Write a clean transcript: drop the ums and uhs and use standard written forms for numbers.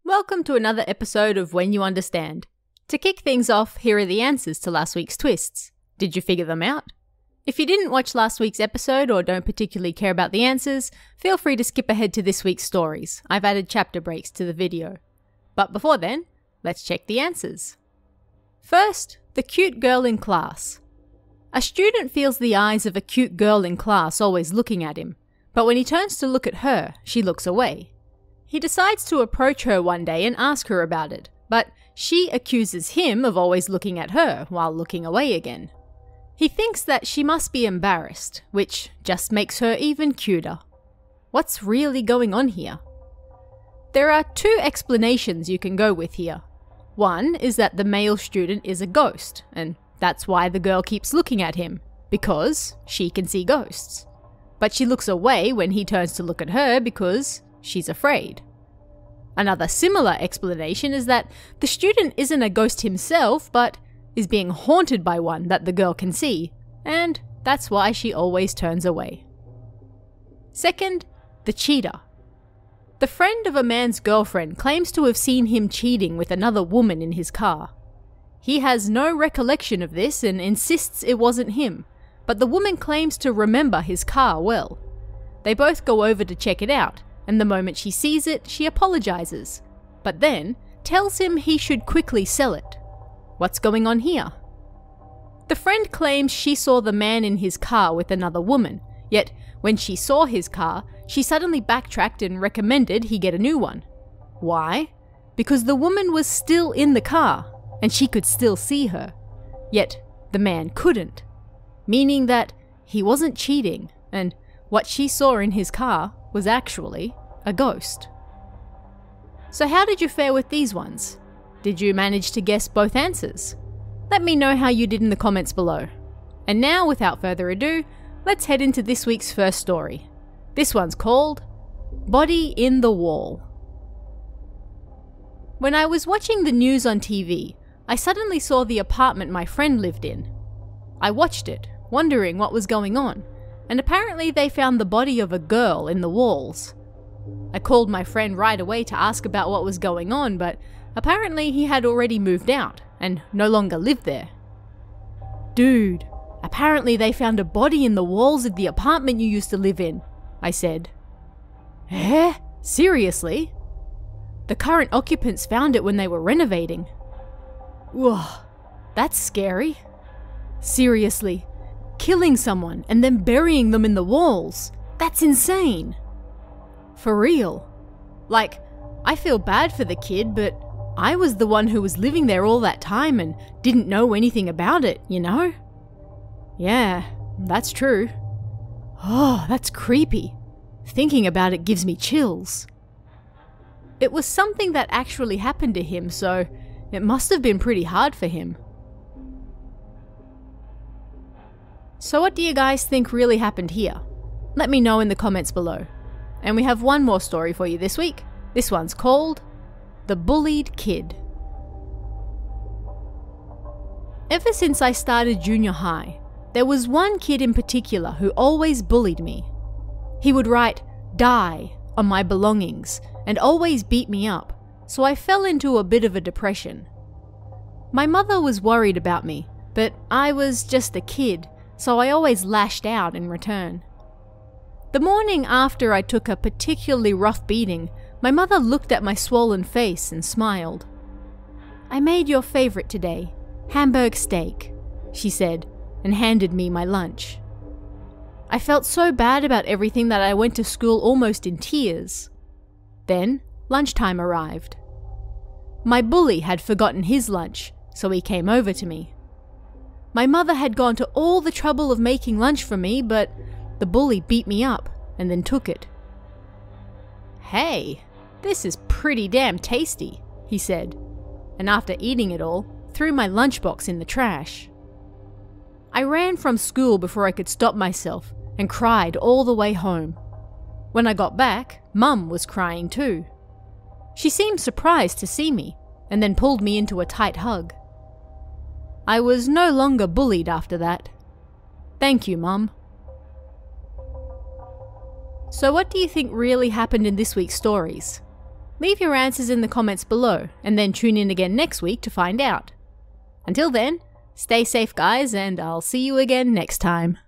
Welcome to another episode of When You Understand. To kick things off, here are the answers to last week's twists. Did you figure them out? If you didn't watch last week's episode or don't particularly care about the answers, feel free to skip ahead to this week's stories. I've added chapter breaks to the video. But before then, let's check the answers. First, the cute girl in class. A student feels the eyes of a cute girl in class always looking at him, but when he turns to look at her, she looks away. He decides to approach her one day and ask her about it, but she accuses him of always looking at her while looking away again. He thinks that she must be embarrassed, which just makes her even cuter. What's really going on here? There are two explanations you can go with here. One is that the male student is a ghost, and that's why the girl keeps looking at him, because she can see ghosts. But she looks away when he turns to look at her because she's afraid. Another similar explanation is that the student isn't a ghost himself, but is being haunted by one that the girl can see, and that's why she always turns away. Second, the cheater. The friend of a man's girlfriend claims to have seen him cheating with another woman in his car. He has no recollection of this and insists it wasn't him, but the woman claims to remember his car well. They both go over to check it out, and the moment she sees it, she apologizes, but then tells him he should quickly sell it. What's going on here? The friend claims she saw the man in his car with another woman, yet when she saw his car, she suddenly backtracked and recommended he get a new one. Why? Because the woman was still in the car, and she could still see her, yet the man couldn't, meaning that he wasn't cheating, and what she saw in his car was actually a ghost. So how did you fare with these ones? Did you manage to guess both answers? Let me know how you did in the comments below. And now, without further ado, let's head into this week's first story. This one's called Body in the Wall. When I was watching the news on TV, I suddenly saw the apartment my friend lived in. I watched it, wondering what was going on, and apparently they found the body of a girl in the walls. I called my friend right away to ask about what was going on, but apparently he had already moved out and no longer lived there. Dude, apparently they found a body in the walls of the apartment you used to live in, I said. Eh? Seriously? The current occupants found it when they were renovating. Whoa, that's scary. Seriously. Killing someone and then burying them in the walls. That's insane. For real. Like, I feel bad for the kid, but I was the one who was living there all that time and didn't know anything about it, you know? Yeah, that's true. Oh, that's creepy. Thinking about it gives me chills. It was something that actually happened to him, so it must have been pretty hard for him. So what do you guys think really happened here? Let me know in the comments below. And we have one more story for you this week. This one's called The Bullied Kid. Ever since I started junior high, there was one kid in particular who always bullied me. He would write "die" on my belongings and always beat me up, so I fell into a bit of a depression. My mother was worried about me, but I was just a kid, so I always lashed out in return. The morning after I took a particularly rough beating, my mother looked at my swollen face and smiled. "I made your favorite today, Hamburg steak," she said, and handed me my lunch. I felt so bad about everything that I went to school almost in tears. Then, lunchtime arrived. My bully had forgotten his lunch, so he came over to me. My mother had gone to all the trouble of making lunch for me, but the bully beat me up and then took it. "Hey, this is pretty damn tasty," he said, and after eating it all, threw my lunchbox in the trash. I ran from school before I could stop myself and cried all the way home. When I got back, Mum was crying too. She seemed surprised to see me and then pulled me into a tight hug. I was no longer bullied after that. Thank you, Mum. So what do you think really happened in this week's stories? Leave your answers in the comments below, and then tune in again next week to find out. Until then, stay safe guys, and I'll see you again next time.